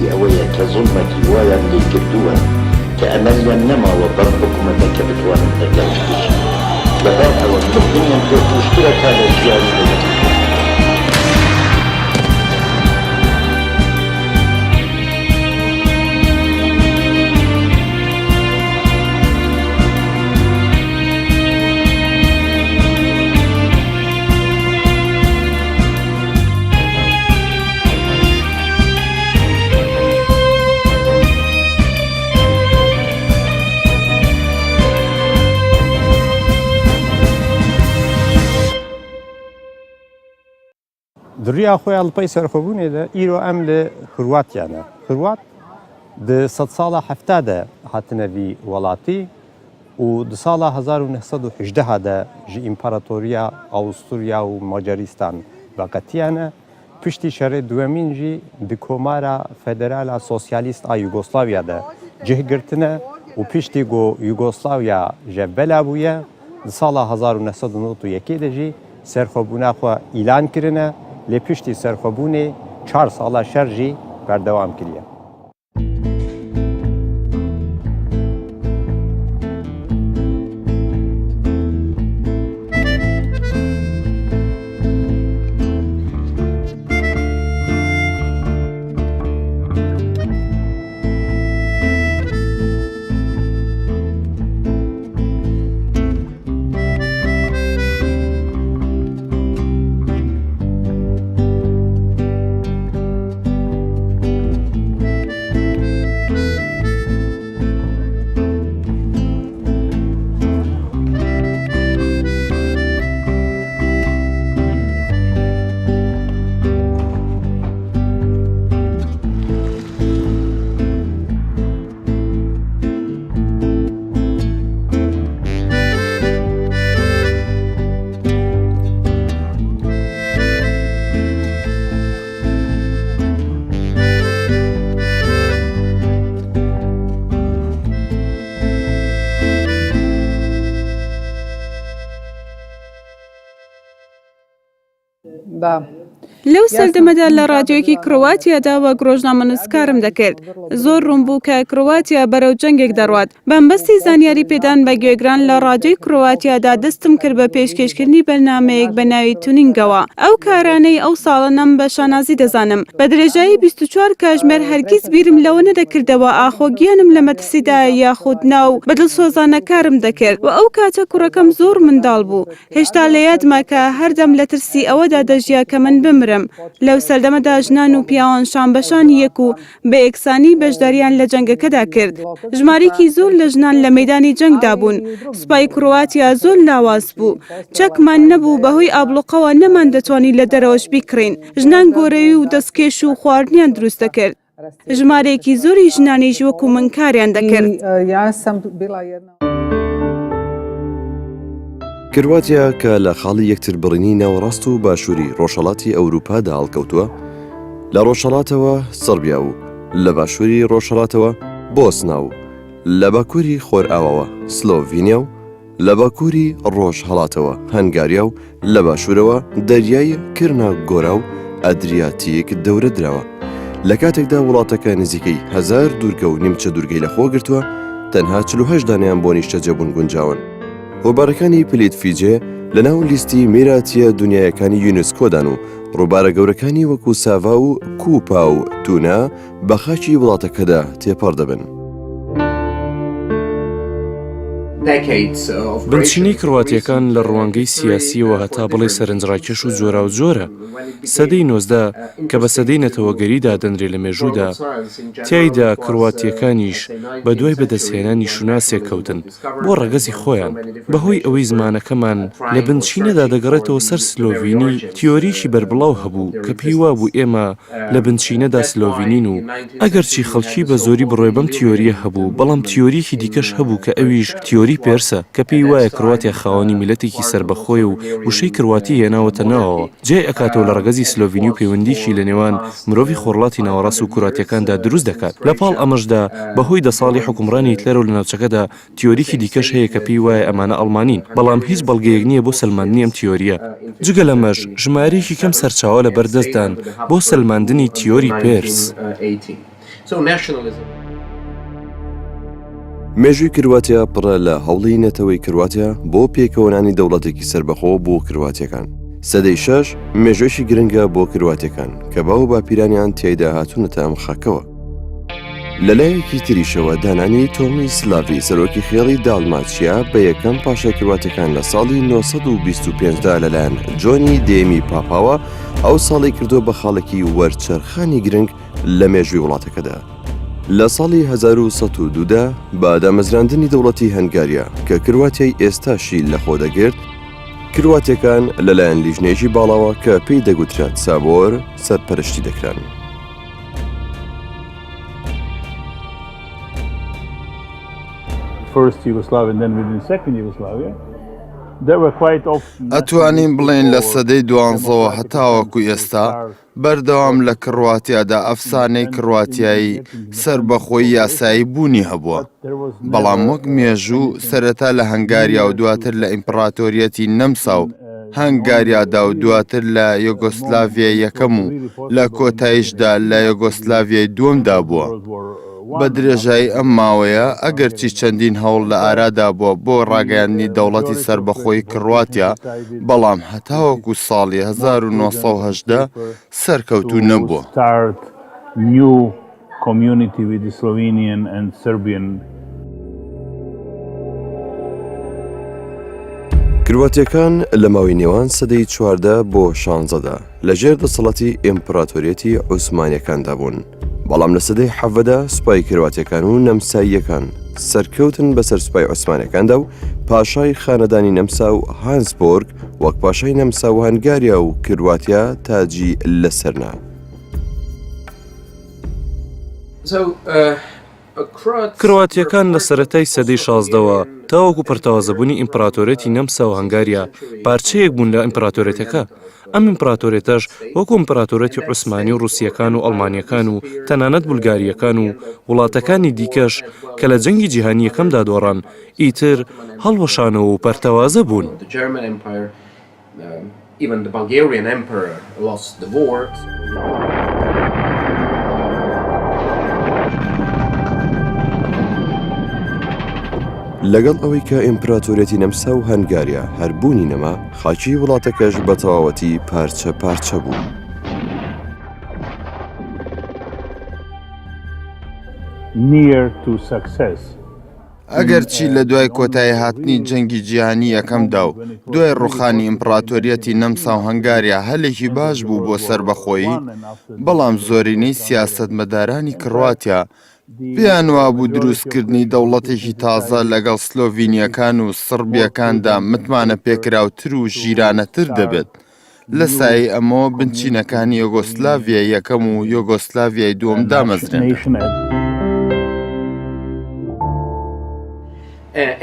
ئەوەیە کە زوڵمێکی وایان لێ کردووە کە ئەمەلیان نەماوە بەم حکوومەتەکە بتوانن دەرگای بکەن لەبەر ئەوە مردنیان پێ تووشترە تا لە ژیانی دەوێت. دریا خوی الپای سرخوبونه ده ایرو ام ل خرواتیانه خروات ده 100 سال 70 هاتنه وی ولاتی و ده سال 1918 ده جی امپراتوریا آوستریا و مجارستان وقتیانه پشتی شر دومین جی ده کومارا فدرال سوسیالیست آ یوگسلاویا ده جه گرتنه و پشتی گو یوگسلاویا جبلا بویه ده سال 1991 ده جی سرخوبونه خو اعلان کرنه لی پشتی سرخوبونه 4 ساله شرجی بردوام کریه. لەو سەردەمەدا لە ڕادیۆیەکی کرۆاتیادا وە گرۆژنامەنووسکارم دەکرد. زۆر ڕوون بوو کە کرۆاتیا بەرەو جەنگێک دەڕوات. بەمبەستی زانیاری پێدان بە گوێگران لە ڕادیۆی کرۆاتیادا دەستم کرد بە پێشکەشکردنی بەرنامەیەک بە ناوی تونینگەوە. ئەو کارانەی ئەو ساڵە نەم بە شانازی دەزانم. بە درێژایی 24 کاتژمێر هەرگیز بیرم لەوە نەدەکردەوە ئاخۆگیانم لە مەترسیدا یاخود ناو بەدڵسۆزانە کارم دەکرد و ئەو کاتە کوڕەکەم زۆر منداڵ بوو. هێشتا لە یادمە کە هەردەم لە ترسی ئەوەدا دەژیا کە من بمرم. لەو سەردەمەدا ژنان و پیاوان شان یەک و بە یەکسانی بەشداریان لە جەنگەکەدا کرد. ژمارەیەکی زۆر لە ژنان لە مەیدانی جەنگدا بوون. سوپای کرۆاتیا زۆر لاواز بوو. چەکمان نەبوو بەهۆی ئابلوقەوە نەمان دەتوانی لە دەرەوەش بیکڕین. ژنان گۆرەوی و دەستکێش و خواردنیان دروست دەکرد. ژمارەیەکی زۆری ژنانیش وەکو من کاریان دەکرد. کرواتیا کە لە خاڵی یەکتر بڕینی ناوەڕاست و باشووری ڕۆژهەڵاتی ئەوروپادا هەڵکەوتووە، لە ڕۆژهەڵاتەوە سەربیا و لە باشووری ڕۆژهەڵاتەوە بۆسنا و لە باکووری خۆرئاوەوە سلۆڤینیا و لە باکووری ڕۆژهەڵاتەوە هەنگاریا و لە باشوورەوە دەریای کرنا گۆرا و ئەدریاتیک دەورە دراوە. لە کاتێکدا وڵاتەکە نزیکەی 1000 دوورگە و نیمچە دوورگەی لەخۆ گرتووە، تەنها 48 دانیان بۆ نیشتەجێبوون گونجاون. ڕووبارەکانی پلیت فیجێ لە ناو لیستی میراتیە دنیایەکانی یونسکۆدان و ڕووبارە گەورەکانی وەکو ساڤا و کوپا و تونا بە خاکی وڵاتەکەدا تێپەڕ دەبن. بنچینی کرواتیەکان لە ڕوانگەی سیاسیەوە هەتا بڵێ سەرنجڕاکێش و جۆرا و جۆرە. سەدەی 19 کە بە سەدەی نەتەوەگەریدا دەنرێ لە مێژوودا، تیایدا کرواتیەکانیش بە دوای بەدەستهێنانی شوناسێک کەوتن بۆ ڕەگەزی خۆیان. بەهۆی ئەوەی زمانەکەمان لە بنچینەدا دەگەڕێتەوە سەر سلۆڤینی، تیۆریشی بەربڵاو هەبوو کە پێی وا بوو ئێمە لە بنچینەدا سلۆڤینین و ئەگەرچی خەڵکی بە زۆری بڕۆی بەم تیۆریە هەبوو، بەڵام تیۆریەکی دیکەش هەبوو کە ئەویش تیۆری پێرسە کە پێی وایە کرواتیا خاوەنی میلەتێکی سربەخۆی و وشەی کرواتی هێناوەتە ناوەوە، جێ ئەکاتەوە لە ڕەگەزی سلۆڤینی و پەیوەندیشی لە نێوان مرۆڤی خۆرڵاتی ناوەڕاست و کرواتیەکاندا دروست دەکات. لە پاڵ ئەمەشدا بەهۆی 10 ساڵی حکومڕانی هیتلەر و لە ناوچەکەدا تیۆریکی دیکەش هەیە کە پێی وایە ئەمانە ئەڵمانین، بەڵام هیچ بەڵگەیەک نییە بۆ سەلماندنی ئەم تیۆریە. جگە لەمەش ژمارەیەکی کەم سەرچاوە لە بەردەستدان بۆ سەلماندنی تیۆری پێرس. مێژووی کرواتیا پڕە لە هەوڵی نەتەوەی کرواتیا بۆ پێکەوەنانی دەوڵەتێکی سربەخۆ بۆ کرواتیەکان. سەدەی شەش مێژوێشی گرنگە بۆ کرواتیەکان کە باو باپیرانیان تیایدا هاتوونەتە ئەم خاکەوە. لەلایەکی تریشەوە دانانی تۆمی سلاڤی سەرۆکی خێڵی داڵماچیا بە یەکەم پاشای کرواتەکان لە ساڵی 1925دا لەلایەن جۆنی دێمی پاپاوە ئەو ساڵی کردو بە خاڵێکی وەرچەرخانی گرنگ لە مێژووی وڵاتەکەدا. لە ساڵی 1902دا بە دامەزراندنی دەوڵەتی هەنگاریا کە کرواتیای ئێستاشی لەخۆ دەگرت، کرواتیەکان لەلایەن لیژنێژی باڵاوە کە پێی دەگوترات سابۆر سەرپەرشتی دەکران. ئەتوانین بڵێن لە سەدەی دوانزەوە هەتاوەکو ئێستا بەردەوام لە کڕواتیادا ئەفسانەی کڕواتیایی سربەخۆی یاسایی بوونی هەبووە، بەڵام وەک مێژوو سەرەتا لە هەنگاریا و دواتر لە ئیمپراتۆریەتی نەمسا و هەنگاریادا و دواتر لە یۆگۆسلاڤیای یەکەم و لە کۆتاییشدا لە یۆگۆسلاڤیای دووەمدا بووە. بە درێژایی ئەم ماوەیە ئەگەرچی چەندین هەوڵ لە ئارادا بووە بۆ ڕاگەیاندنی دەوڵەتی سربەخۆی کڕواتیا، بەڵام هەتاوەکو ساڵی 1980 سەرکەوتوو نەبووە. کرواتیەکان لە ماوەی نێوان سەدەی چواردە بۆ 16دا لەژێر دەسەڵاتی ئیمپراتۆریەتی عوسمانیەکاندا بوون. بەڵام لە سەدەی حەڤەدا سوپای کرواتیەکان و نەمساییەکان سەرکەوتن بەسەر سوپای عوسمانەکاندا و پاشای خانەدانی نەمسا و هانسبۆرگ وەک پاشای نەمسا و هەنگاریا و کرواتیا تاجی لەسەرنا. کرواتیەکان لە سەرەتای سەدەی 16ەوە تاوەکو پەرتەوازەبوونی ئیمپراتۆرەتی نەمسا و هەنگاریا پارچەیەک بوون لە ئیمپراتۆرێتەکە. ئەم ئیمپراتۆرێتەش وەکو ئیمپراتۆرەتی عوسمانی و رووسیەکان و ئەڵمانیەکان و تەنانەت بولگاریەکان و وڵاتەکانی دیکەش کە لە جەنگی جیهانی یەکەمدا دۆڕان ئیتر هەڵوەشانەوە و پەرتەوازە بوون. لەگەڵ ئەوەی کە ئیمپراتۆرەتی نەمسا و هەنگاریا هەربوونی نەما، خاکی وڵاتەکەش بە تەواوەتی پارچە پارچە بوو. ئەگەرچی لە دوای کۆتایی هاتنی جەنگی جیهانی یەکەمدا و دوای ڕوخانی ئیمپراتۆریەتی نەمسا و هەنگاریا هەلێکی باش بوو بۆ سربەخۆیی، بەڵام زۆرینەی سیاسەتمەدارانی کڕواتیا پێیان وابوو دروستکردنی دەوڵەتێکی تازە لەگەڵ سلۆڤینیەکان و سربیەکاندا متمانە پێکراوتر و ژیرانەتر دەبێت. لە سایەی ئەمەوە بنچینەکانی یۆگۆسلاڤیای یەکەم و یۆگۆسلاڤیای دووەم دامەزرێن.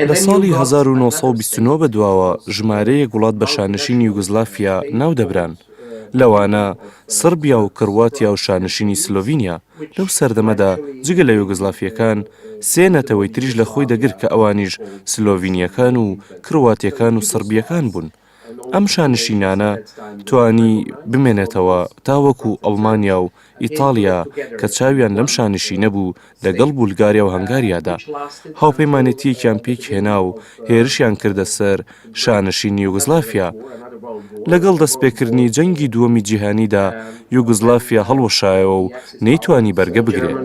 لە ساڵی 1929 بەدواوە ژمارەیەک وڵات بە شانشینی یوگۆسلاڤیا ناو دەبران. لەوانە سربیا و کڕواتیا و شانشینی سلۆڤینیا. لەو سەردەمەدا جگە لە یوگۆسلاڤیەکان سێ نەتەوەی تریش لە خۆی دەگرت کە ئەوانیش سلۆڤینیەکان و کڕواتیەکان و سربیەکان بوون. ئەم شانشینانە توانی بمێنێتەوە تاوەکو ئەڵمانیا و ئیتالیا کە چاویان لەم شانشینە بوو لەگەڵ بولگاریا و هەنگاریادا هاوپەیمانێتیەکیان پێک هێنا و هێرشیان کردە سەر شانشینی یوگۆسلاڤیا. لەگەڵ دەستپێکردنی جەنگی دووەمی جیهانیدا یوگۆسلاڤیا هەڵوەشایەوە و نەیتوانی بەرگە بگرێت.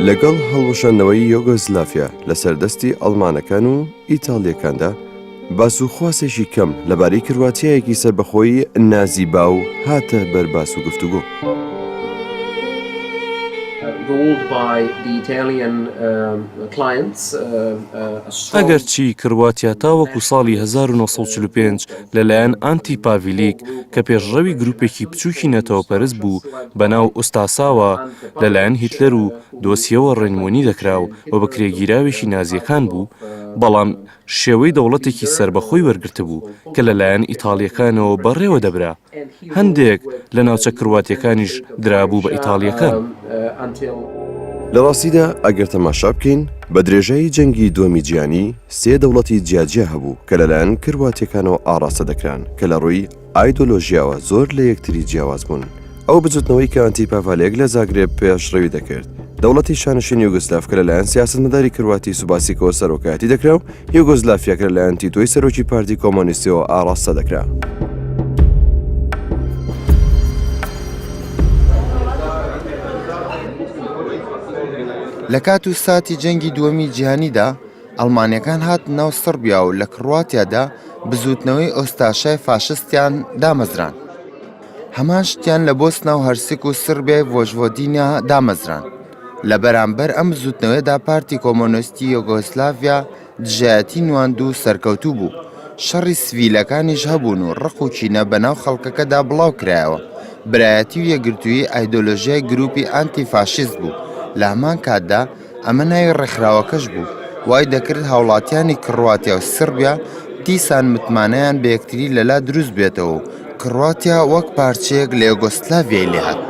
لەگەڵ هەڵوەشاندنەوەی یۆگۆسلاڤیا لە سەردەستی ئەڵمانەکان و ئیتاڵیەکاندا باسوخواسێکی کەم لەبارەی کرواتیایەکی سەربەخۆیی نازیبا و هاتە بەر باس و گفتوگۆ. ئەگەرچی کرواتیا تاوەکو ساڵی 1945 لەلایەن ئانتی پاڤیلیک کە پێشڕەوی گروپێکی بچووکی نەتەوەپەرست بوو بەناو ئوستاساوە لەلایەن هیتلەر و دۆسیەوە ڕێنمونی دەکراو و بە کرێگیراوێکی نازیەکان بوو، بەڵام شێوەی دەوڵەتێکی سربەخۆی وەرگرتە بوو کە لەلایەن ئیتاڵیەکانەوە بەڕێوە دەبرا. هەندێک لە ناوچە کرواتیەکانیش درابوو بە ئیتاڵیەکان. لە ڕاستیدا ئەگەر تەماشا بکەین بە درێژایی جەنگی دووەمی جیهانی سێ دەوڵەتی جیاجیا هەبوو کە لەلایەن کرواتیەکانەوە ئاڕاستە دەکران کە لە ڕووی ئایدۆلۆژیاوە زۆر لە یەکتری جیاواز بوون. ئەو بجوتنەوەی کە ئەنتیپاڤالێک لە زاگرێب پێشڕەوی دەکرد دەوڵەتی شانشین یوگسلاف کە لەلایەن سیاسەتمەداری کروواتی سوباسیکەوە سەرۆکایەتی دەکرا و یوگۆزلافیا کە لەلایەن تیتۆی سەرۆکی پارتی کۆمۆنیستیەوە ئاڕاستە دەکرا. لە کات و ساتی جەنگی دووەمی جیهانیدا ئەڵمانیەکان هات ناو سربیا و لە کڕواتیادا بزوتنەوەی ئۆستاشای فاشستیان دامەزران. هەمان شتیان لە بۆسنا و هەرسک و سربیای ڤۆژڤۆدینیا دامەزران. لە بەرامبەر ئەم زوتنەوەیدا پارتی کۆمۆنیستی یۆگۆسلاڤیا دژایەتی نواند و سەرکەوتوو بوو. شەڕی سڤیلەکانیش هەبوون و ڕق و کینە بەناو خەڵکەکەدا بڵاو کرایەوە. برایەتی و یەکگرتووی ئایدۆلۆژیای گروپی ئانتیفاشیست بوو. لە هەمان کاتدا ئەمە ناوی ڕێکخراوەکەش بوو وای دەکرد هاوڵاتیانی کڕواتیا و سربیا دیسان متمانەیان بە یەکتری لەلا دروست بێتەوە و کڕواتیا وەک پارچەیەک لە یوگۆسلاڤیای لێهات.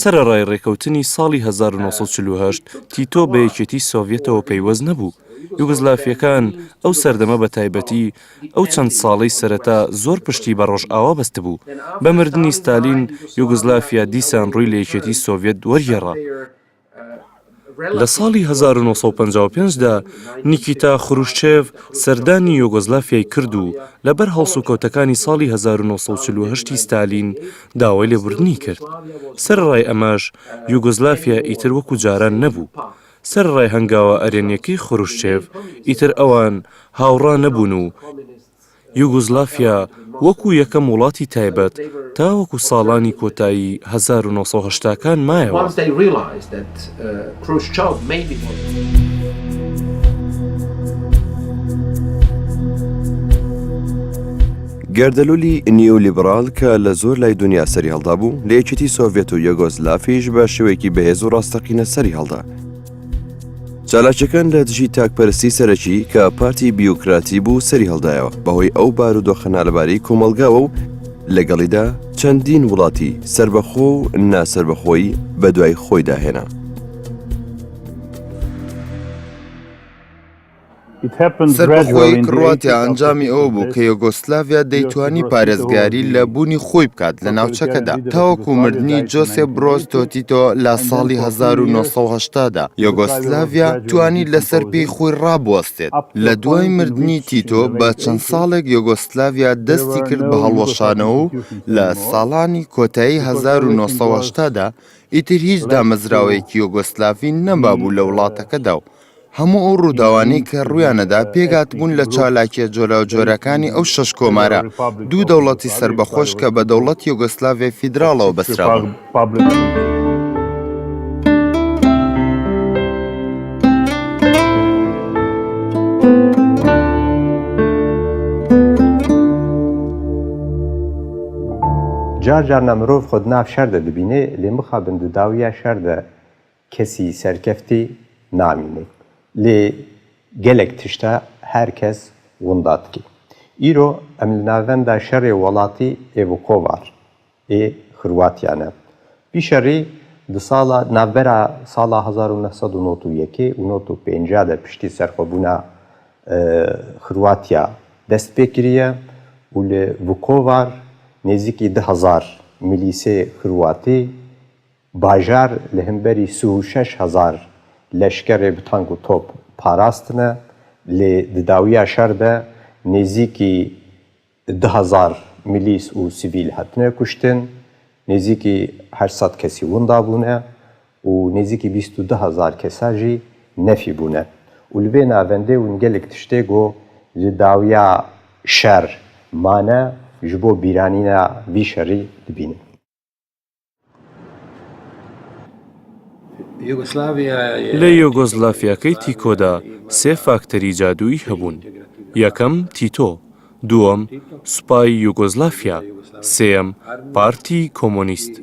سەرەڕای ڕێکەوتنی ساڵی 1940 تیتۆ بە یەکێتی سۆڤیەتەوە پەیوەست نەبوو. یوگزلافیەکان ئەو سەردەمە بە تایبەتی ئەو چەند ساڵەی سەرەتا زۆر پشتی بە ڕۆژئاوا بەستە بوو. بە مردنی ستالین یوگزلافیا دیسان ڕووی لە یەکێتی سۆڤیەت وەرگێڕا. لە ساڵی 1955دا نیکیتا خروشچێڤ سەردانی یوگۆزلافیای کرد و لەبەر هەڵسوکەوتەکانی ساڵی 1940 ستالین داوای لێبوردنی کرد. سەرڕای ئەماش یوگۆزلافیا ئیتر وەکو جاران نەبوو. سەرڕای هەنگاوە ئەرێنیەکەی خروشچێڤ ئیتر ئەوان هاوڕا نەبوون و یوگۆزلافیا وەکو یەکەم وڵاتی تایبەت تا وەکو ساڵانی کۆتایی 1970کان مایەوە. گەردەلولی نیۆلیبرال کە لە زۆر لای دنیا سەری هەڵدا بوو لە یەکێتی سۆڤێت و یوگۆزلافیش بە شێوەیەکی بەهێز و ڕاستەقینە سەری هەڵدا. چالاکیەکان لە دژی تاکپەرستی سەرەکی کە پارتی بیوکراتی بوو سەری هەڵدایەوە بەهۆی ئەو بارودۆخە لەباری کۆمەلگاوە و لەگەڵیدا چەندین وڵاتی سربەخۆ و ناسربەخۆی بە دوای خۆی داهێنا. سەربەخۆی کڕواتیا ئەنجامی ئەوە بوو کە یوگۆسلاڤیا دەیتوانی پارێزگاری لە بوونی خۆی بکات لە ناوچەکەدا تاوەکو مردنی جۆسێف برۆز تۆتیتۆ لە ساڵی 1970دا یوگۆسلاڤیا توانی لەسەر پێی خۆی ڕابوەستێت. لە دوای مردنی تیتۆ بە چەند ساڵێک یوگۆسلاڤیا دەستی کرد بە هەڵوەشانەوە و لە ساڵانی کۆتایی 1970دا ئیتر هیچ دامەزراوەیەکی یوگۆسلاڤی نەمابوو لە وڵاتەکەدا و هەموو ئەو ڕووداوانەی کە ڕوویانەدا پێگات بوون لە چالاکیە جۆرە و جۆرەکانی ئەو شەش کۆمارە دوو دەوڵەتی سربەخۆش کە بە دەوڵەت یوگۆسلاڤیای فیدراڵەوە بەسرا بوون. جار جارنا مرۆڤ خۆ ناو شەردە دەبینێ لێ مخابن داویە شەردە کەسی سەرکەفتی نامینێ. لێ gelek tişta herkes windatki. Îro em li navenda şerê welatî Evoko var. Xirwatiyane. Vî şerî di sala navbera sala 1991 û 1950 de piştî serxwebûna Xirwatiya dest pê kiriye û li Vukovar nêzîkî 2000 milîsê Xirwatî bajar li hemberî 36,000 leşkerê bi tank û top parastine lê di dawiya şer de nêzîkî 2000 milîs û sivîl hatine kuştin, nêzîkî 800 kesî winda bûne û nêzîkî 22,000 kesa jî nefî bûne. û li vê navendê hûn gelek tiştê got ji dawiya şer mane ji bo bîranîna vî şerî dibînin. لە یۆگۆزلافیاکەی تیکۆدا سێ فاکتەری جادووی هەبوون. یەکەم تیتۆ، دووەم سوپای یوگۆزلافیا، سێم پارتی کۆمۆنیست.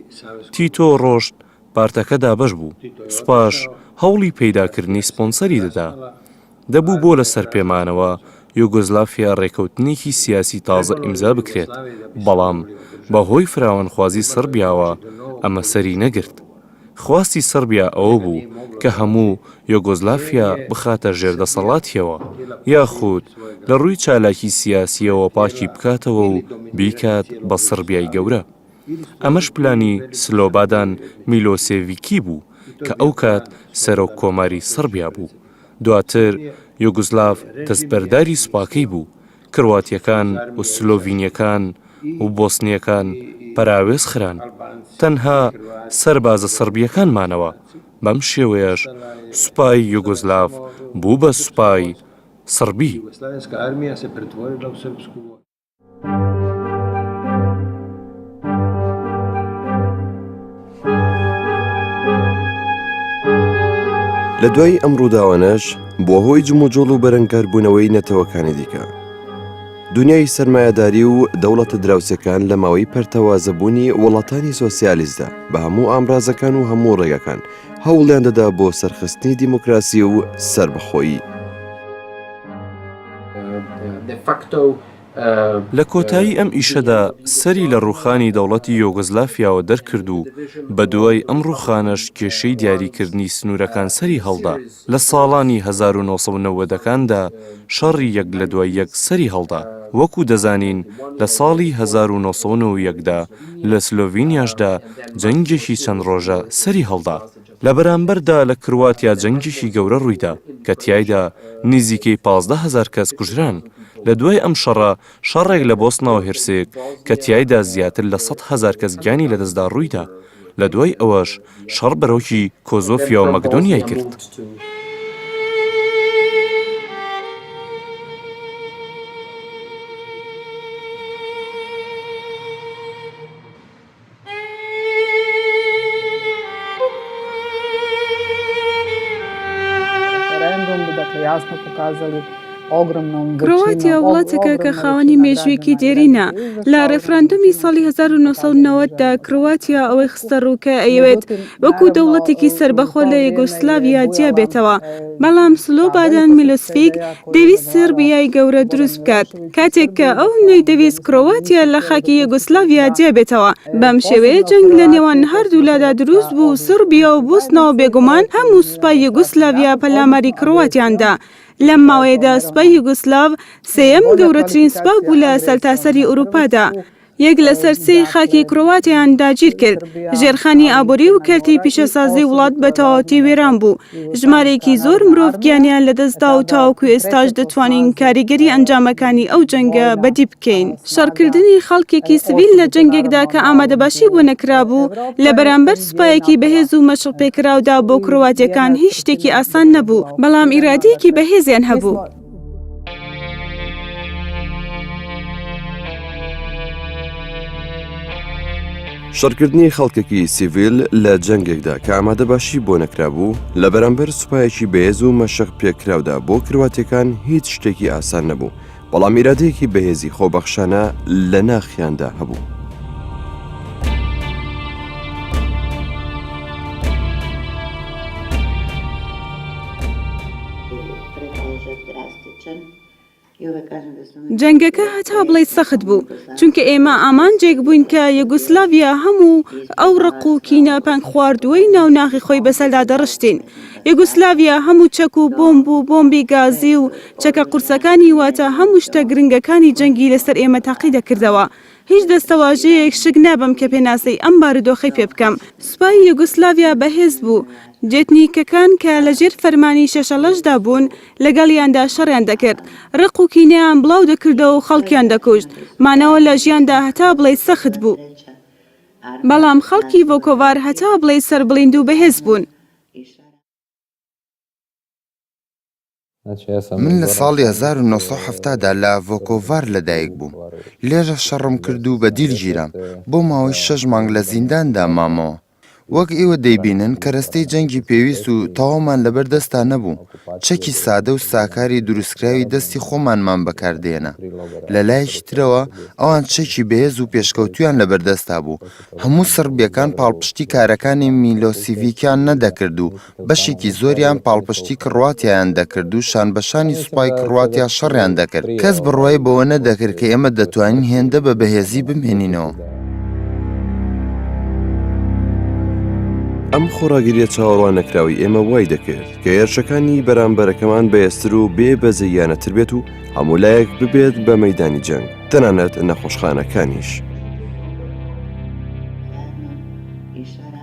تیتۆ ڕۆشت پارتەکە دابەش بوو، سوپاش هەوڵی پەیداکردنی سپۆنسەری دەدا. دەبوو بۆ لە سەرپێمانەوە یوگۆزلافیا ڕێکەوتنێکی سیاسی تازە ئیمزا بکرێت، بەڵام بەهۆی فراوانخوازی سربیاوە ئەمە سەری نەگرت. خواستی سربیا ئەوە بوو کە هەموو یۆگۆزلافیا بخاتە ژێردەسەڵاتیەوە یاخود لە ڕووی چالاکی سیاسیەوە پاکی بکاتەوە و بیکات بە سربیای گەورە. ئەمەش پلانی سلۆبادان میلۆسێڤیکی بوو کە ئەو کات سەرۆک کۆماری سربیا بوو. دواتر یۆگۆزلاف دەستبەرداری سوپاکەی بوو. کرواتیەکان و سلۆڤینیەکان و بۆسنیەکان پەراوێز خران. تەنها سەربازە سربیەکانمانەوە. بەم شێوەیەش سوپای یوگۆزلاف بوو بە سوپای سربی. لە دوای ئەم ڕووداوانەش بۆ هۆی جموجۆڵ و بەرەنگاربوونەوەی نەتەوەکانی دیکە دنیای سەرمایەداری و دەوڵەتە دراوسەکان لە ماوەی پەرتەوازەبوونی وڵاتانی سۆسیالیستدا بە هەموو ئامرازەکان و هەموو ڕێگەکان هەوڵیان دەدا بۆ سەرخستنی دیموکراسی و سەربەخۆیی. لە کۆتایی ئەم ئیشەدا سەری لە ڕووخانی دەوڵەتی یۆگۆزلافیاوە دەرکرد و بە دوای ئەم ڕووخانەش کێشەی دیاریکردنی سنوورەکان سەری هەڵدا. لە ساڵانی 1990ەکاندا شەڕی یەک لە دوای یەک سەری هەڵدا. وەکو دەزانین لە ساڵی 1991دا لە سلۆڤینیاشدا جەنگێکی چەند ڕۆژە سەری هەڵدا. لە بەرامبەردا لە کرواتیا جەنگێکی گەورە ڕوویدا کە تیایدا نزیکەی 15,000 کەس کوژران. لە دوای ئەم شەڕە شەڕێک لە بۆسنا و هێرسێک کە تیایدا زیاتر لە 100,000 کەس گیانی لەدەستدا ڕوویدا. لە دوای ئەوەش شەڕ بەرەوکی کۆزۆفیا و مەکدۆنیای کرد. کرواتیا وڵاتێکە کە خاوەنی مێژوویەکی دێرینە. لە ڕێفراندۆمی ساڵی 1990دا کرواتیا ئەوەی خستە ڕووکە ئەیەوێت وەکو دەوڵەتێکی سربەخۆ لە یوگۆسلاڤیا جیابێتەوە. بەڵام سلۆبادان میلۆسڤیک دەویست سربیای گەورە دروست بکات کاتێک کە ئەو نەیدەویست کرواتیا لە خاکی یوگۆسلاڤیا جیابێتەوە. بەم شێوەیە جەنگ لە نێوان هەردوولادا دروست بوو و سربیا و بوسنا و بێگومان هەموو سوپای یوگۆسلاڤیا پەلاماری کرواتیاندا. لەم ماوەیەدا سوپای یوگۆسلاڤ سێیەم گەورەترین سوپا بوو لە سەرتاسەری ئوروپادا. یەک لە سەرسەی خاکی کرواتیان داگیر کرد. ژێرخانی ئابووری و کەرتی پیشەسازی وڵات بە تەواوەتی وێران بوو. ژمارەیەکی زۆر مرۆڤ گیانیان لەدەستدا و تاوەکو ئێستاش دەتوانین کاریگەری ئەنجامەکانی ئەو جەنگە بەدی بکەین. شەڕکردنی خەڵکێکی سڤیل لە جەنگێکدا کە ئامادەباشی بۆ نەکرابوو لە بەرامبەر سوپایەکی بەهێز و مەشق پێکراودا بۆ کرواتیەکان هیچ شتێکی ئاسان نەبوو، بەڵام ئیرادەیەکی بەهێزیان هەبوو. شەڕکردنی خەڵکێکی سیڤیل لە جەنگێکدا کە ئامادەباشی بۆ نەکرابوو لە بەرامبەر سوپایەکی بەهێز و مەشق پێکراودا بۆ کرواتیەکان هیچ شتێکی ئاسان نەبوو، بەڵام ئیرادەیەکی بەهێزی خۆبەخشانە لە ناخیاندا هەبوو. جەنگەکە هەتا بڵێ سەخت بوو، چونکە ئێمە ئامانجێک بووین کە یوگۆسلاڤیا هەموو ئەو ڕق و کینە پەنگ خواردووەی ناوناخی خۆی بەسەردا دەڕشتین. یوگۆسلاڤیا هەموو چەک و بۆمب و بۆمبی گازی و چەکە قورسەکانی واتە هەموو شتە گرنگەکانی جەنگی لەسەر ئێمە تاقی دەکردەوە. هیچ دەستەواژەیەک شک نابم کە پێناسەی ئەم بارودۆخەی پێ بکەم. سوپای یوگۆسلاڤیا بەهێز بوو. جێتنیکەکان کە لەژێر فەرمانی شەشەلەشدا بوون لەگەڵیاندا شەڕیان دەکرد. ڕق و کینەیان بڵاو دەکردەوە و خەڵکیان دەکوشت. مانەوە لە ژیاندا هەتا بڵێ سەخت بوو. بەڵام خەڵکی ڤۆکۆڤار هەتا بڵێ سەربڵیند و بەهێز بوون. من لە ساڵی 1970دا لە ڤۆکۆڤار لەدایک بووم. لێرە شەڕم کرد و بە دیل گیرام. بۆ ماوەی 6 مانگ لە زینداندا مامەوە. وەک ئێوە دەیبینن کەرەستەی جەنگی پێویست و تەواومان لەبەردەستا نەبوو. چەکی سادە و ساکاری دروستکراوی دەستی خۆمانمان بەکاردێنا. لە لایەکی ترەوە ئەوان چەکی بەهێز و پێشکەوتویان لەبەردەستا بوو. هەموو سربیەکان پاڵپشتی کارەکانی میلۆسیڤیکیان نەدەکرد و بەشێکی زۆریان پاڵپشتی کڕواتیایان دەکرد و شان بەشانی سوپای کڕواتیا شەڕیان دەکرد. کەس بڕوای بەوە نەدەکرد کە ئێمە دەتوانین هێندە بە بەهێزی بمێنینەوە. ئەم خۆراگریە چاوەڕوان نەکراوی ئێمە وای دەکرد کە هێرشەکانی بەرامبەرەکەمان بەهێزتر و بێ بەزەیانەتر بێت و هەموو لایەک ببێت بە مەیدانی جەنگ، تەنانەت نەخۆشخانەکانیش.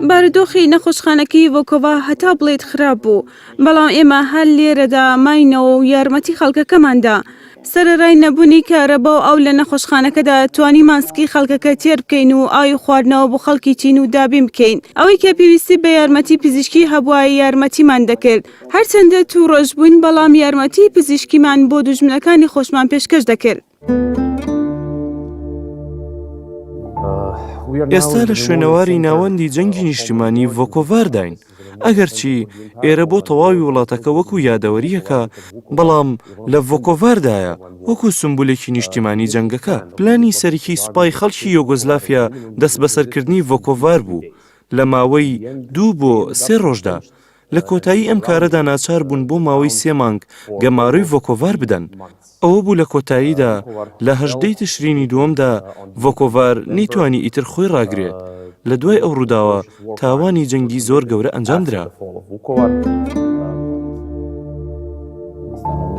بارودۆخی نەخۆشخانەکەی ڤۆکۆڤا هەتا بڵێت خراپ بوو، بەڵام ئێمە هەر لێرەدا ماینەوە و یارمەتی خەڵکەکەماندا. سەرەڕای نەبوونی کارەبا و ئەو لە نەخۆشخانەکەدا توانی ماسکی خەڵکەکە تێر بکەین و ئاوی خواردنەوە بۆ خەڵکی چین و دابین بکەین. ئەوەی کە پێویستی بە یارمەتی پزیشکی هەبوایە یارمەتیمان دەکرد. هەرچەندە توو ڕۆژ بووین بەڵام یارمەتی پزیشکیمان بۆ دوژمنەکانی خۆشمان پێشکەش دەکرد. ئێستا لە شوێنەواری ناوەندی جەنگی نیشتیمانی ڤۆکۆڤارداین. ئەگەرچی ئێرە بۆ تەواوی وڵاتەکە وەکو یادەوەریەکە، بەڵام لە ڤۆکۆڤاردایە وەکو سمبولێکی نیشتیمانی جەنگەکە. پلانی سەرەکی سوپای خەڵکی یۆگۆزلافیا دەست بەسەرکردنی ڤۆکۆڤار بوو لە ماوەی 2 بۆ 3 ڕۆژدا. لە کۆتایی ئەم کارەدا ناچار بوون بۆ ماوەی 3 مانگ گەماڕووی ڤۆکۆڤار بدەن. ئەوە بوو لە کۆتاییدا لە 18 تشرینی دووەمدا ڤۆکۆڤار نەیتوانی ئیتر خۆی ڕاگرێت. لە دوای ئەو ڕووداوە تاوانی جەنگی زۆر گەورە ئەنجامدرا.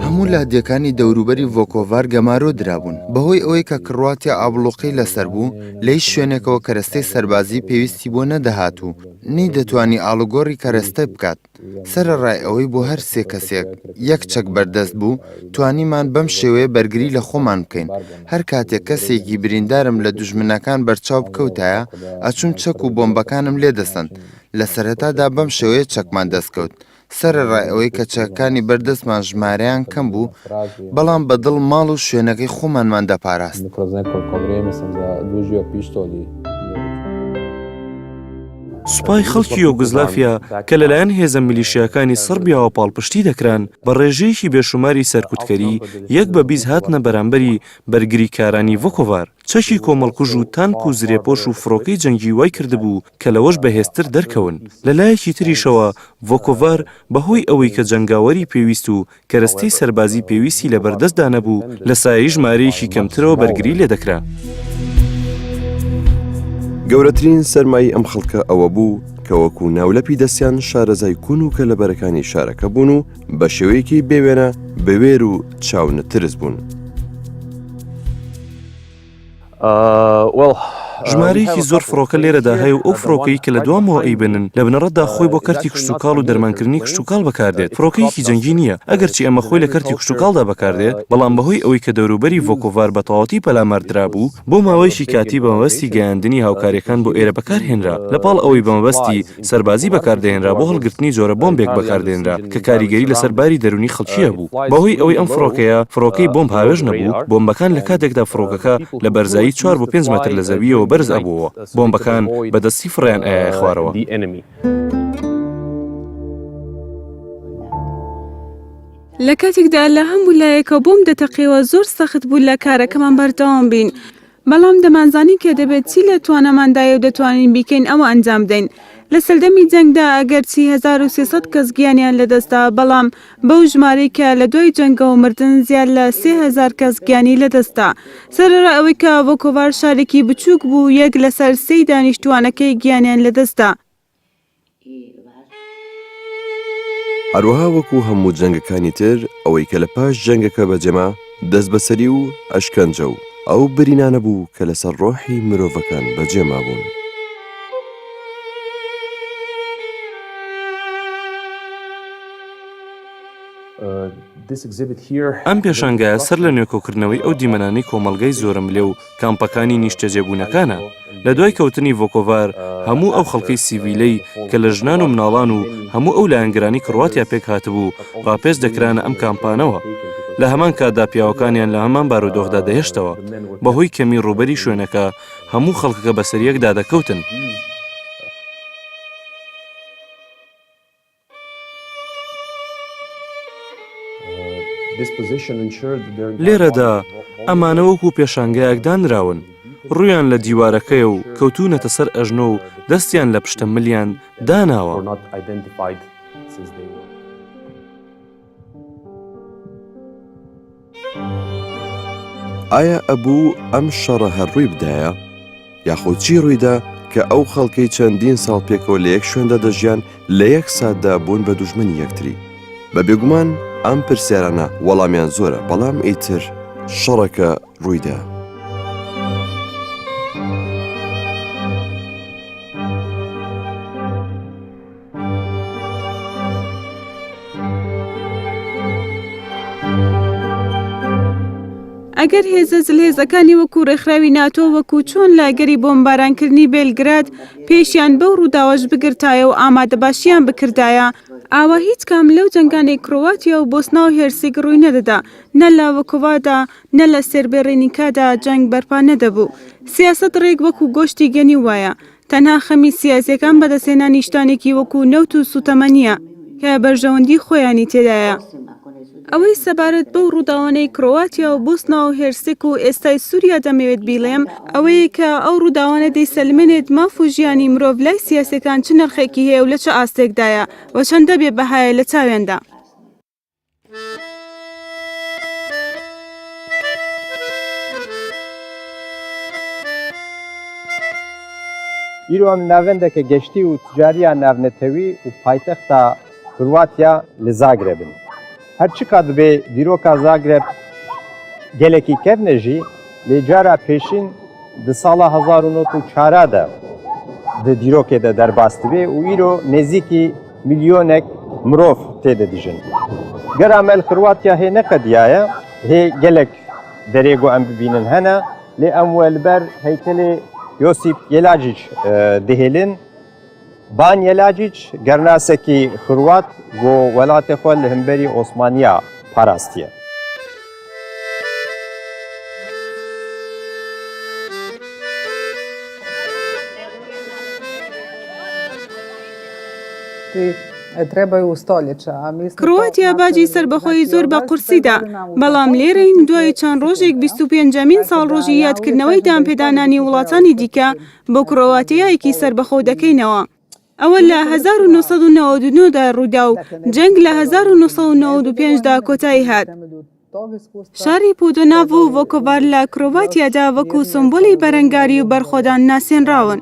هەموو لادیەکانی دەوروبەری ڤۆکۆڤار گەمارۆ درابوون. بەهۆی ئەوەی کە کڕواتیا ئابڵۆقەی لەسەر بوو، لەی شوێنێکەوە کەرەستەی سەربازی پێویستی بۆ نەدەهات و نەی دەتوانی ئاڵوگۆڕی کەرەستە بکات. سەرەڕای ئەوەی بۆ هەر سێ کەسێک یەک چەک بەردەست بوو، توانیمان بەم شێوەیە بەرگری لە خۆمان بکەین. هەر کاتێک کەسێکی بریندارم لە دوژمنەکان بەرچاو بکەوتایە، ئەچوون چەک و بۆمبەکانم لێدەسەن. لە سەرەتادا بەم شێوەیە چەکمان دەستکەوت. سەرەڕای ئەوەی کە چەکانی بەردەستمان ژمارەیان کەم بوو، بەڵام بەدڵ ماڵ و شوێنەکەی خۆمانمان دەپاراست. سوپای خەڵکی یۆگۆزلافیا کە لەلایەن هێزە میلیشیاکانی سەربیاوە پاڵپشتی دەکران، بە ڕێژەیەکی بێشوماری سەرکوتکەری یەک بە بیست هاتنە بەرامبەری بەرگریکارانی ڤۆکۆڤار. چەکی کۆمەڵکوژ و تانک و زرێپۆش و فڕۆکەی جەنگی وای کردبوو کە لەوەش بەهێزتر دەرکەون. لەلایەکی تریشەوە ڤۆکۆڤار بەهۆی ئەوەی کە جەنگاوەری پێویست و کەرەستەی سەربازی پێویستی لە بەردەستدا نەبوو، لە سایەی ژمارەیەکی کەمترەوە بەرگری لێ دەکرا. گەورەترین سەرمایی ئەم خەڵکە ئەوە بوو کە وەکو ناولەپی دەستیان شارەزای کون و کەلەبەرەکانی شارەکە بوون و بە شێوەیەکی بێوێنە بەوێر و چاونەترس بوون. ژمارەیەکی زۆر فڕۆکە لێرەدا هەیە و ئەو فڕۆکەی کە لە دوامەوە ئەیبنن لە بنەڕەتدا خۆی بۆ کەرتی کشتوکاڵ و دەرمانکردنی کشتوکاڵ بەکاردێت. فڕۆکەیەکی جەنگی نییە، ئەگەرچی ئەمە خۆی لە کەرتی کشتوکاڵدا بەکاردێت، بەڵام بەهۆی ئەوەی کە دەوروبەری ڤۆکۆڤار بە تەواوەتی پەلاماردرا بوو، بۆ ماوەیەکی کاتی بە مەبەستی گەیاندنی هاوکاریەکان بۆ ئێرە بەکارهێنرا. لەپاڵ ئەوەی بە مەبەستی سەربازی بەکاردەهێنرا بۆ هەڵگرتنی جۆرە بۆمبێک بەکاردێنرا کە کاریگەری لەسەر باری دەرونی خەڵکیە بوو. بەهۆی ئەوەی ئەم فڕۆکەی بۆمب هاوێژ نەبوو، بۆمبەکان لە کاتێکدا فڕۆکەکە لە بەرزایی 4 بۆ 5 مەتر لە زەویەوە بەرز ئەبووە. بۆمبەکان بەدەستی فڕیان ئەیە خوارەوە. لە کاتێکدا لە هەموو لایەکە بۆم دەتەقیەوە زۆر سەخت بوو لە کارەکەمان بەردەوام بین. بەڵام دەمانزانی کە دەبێت چی لە توانەماندایە و دەتوانین بیکەین ئەوە ئەنجام بدەین. لە سەردەمی جەنگدا ئەگەرچی 1300 کەس گیانیان لەدەستا، بەڵام بەو ژمارەی کە لە دوای جەنگەوە مردن زیاد لە 3000 کەس گیانی لەدەستا. سەرەڕای ئەوەی کە ڤۆکۆڤار شارێکی بچووک بوو، یەک لەسەر 3 دانیشتوانەکەی گیانیان لەدەستا. هەروەها وەکو هەموو جەنگەکانی تر، ئەوەی کە لە پاش جەنگەکە بەجەما دەست بەسەری و ئەشکەنجە و ئەو برینانە بوو کە لەسەر ڕۆحی مرۆڤەکان بەجێما بوون. ئەم پێشانگایە سەر لە نوێکۆکردنەوەی ئەو دیمەنانەی کۆمەڵگەی زۆرم لێ و کامپەکانی نیشتەجێبوونەکانە. لە دوای کەوتنی ڤۆکۆڤار هەموو ئەو خەڵکەی سیڤیلەی کە لە ژنان و مناڵان و هەموو ئەو لایەنگرانی کڕواتیا پێک هاتبوو ڕاپێش دەکرانە ئەم کامپانەوە. لە هەمان کاتدا پیاوەکانیان لە هەمان بارودۆخدا دەهێشتەوە. بەهۆی کەمی ڕوبەری شوێنەکە هەموو خەڵکەکە بەسەریەکدا دەکەوتن. لێرەدا ئەمانە وەکو پێشانگایەک دانراون ڕویان لە دیوارەکەی و کەوتونەتە سەر ئەژنۆ و دەستیان لە پشتە ملیان داناوە. ئایا ئەبوو ئەم شەڕە هەرڕووی بدایە؟ یاخود چی ڕوویدا کە ئەو خەڵکەی چەندین ساڵ پێکەوە لە یەک شوێندا دەژیان لە یەک ساتدا بوون بە دوژمنی یەکتری؟ بە بێگومان ئەم پرسیارانە وەڵامیان زۆرە، بەڵام ئیتر شەڕەکە ڕوویدا. ئەگەر هێزە جلهێزەکانی وەکو ڕێکخراوی ناتۆ وەکو چۆن لاگەری بۆمبارانکردنی بێلگراد پێشیان بەو ڕووداوەش بگرتایە و ئامادەباشییان بکردایە، ئاوا هیچ کام لەو جەنگانی کڕۆواتیا و بۆسنا و هێرسێک ڕووی نەدەدا، نە لە وەکۆڤادا نە لە سێربێڕێنیکادا جەنگ بەرپا نەدەبوو. سیاسەت ڕێک وەکو گۆشتی گەنی وایە، تەنها خەمی سیاسیەکان بەدەستهێنانی شتانێکی وەکو نەوت و سوتەمەنیە کە بەرژەوەندی خۆیانی تێدایە. ئەوەی سەبارەت بەو ڕووداوانەی کڕۆواتیا و بۆسنا و هێرسێک و ئێستای سووریا دەمەوێت بیڵێم ئەوەیە کە ئەو ڕووداوانە دەیسەلمێنێت ماف و ژیانی مرۆڤ لای سیاسەکان چ نرخێکی هەیە و لە چه ئاستێکدایە و چەندە بێبەهایە لە چاوێندا. ئیرۆ ئەم ناوەندێکە گەشتی و تجاریە ناونەتەوی و پایتەختە کرواتیا لە زاگرێبن. هەرچی کات بێ دیرۆکە زاگرێب gelekî kevne jî lê cara pêşîn di sala 1904 de di dîrokê de derbas dibe û îro nêzîkî milyonek mirov tê de dijin. Gera mel Xirwatiya hê neqediya ye, hê gelek derê got em bibînin hene, lê em welber heykelê Yosip Jelačić dihêlin. Ban Jelačić gernasekî Xirwat got welatê xwe li hemberî Osmaniya parastiye. کڕۆاتیا باجی سربەخۆی زۆر بە قورسیدا، بەڵام لێرەین دوای چەند ڕۆژێک 25مین ساڵ ڕۆژی یادکردنەوەی دامپێدانانی وڵاتانی دیکە بۆ کڕۆاتیایەکی سربەخۆ دەکەینەوە. ئەوە لە 1999دا ڕوودا و جەنگ لە 1995دا کۆتایی هات. شاری پودۆناڤ و ڤۆکۆڤار لە کڕۆڤاتیادا وەکو سمبۆلی بەرەنگاری و بەرخۆدان ناسێنراون.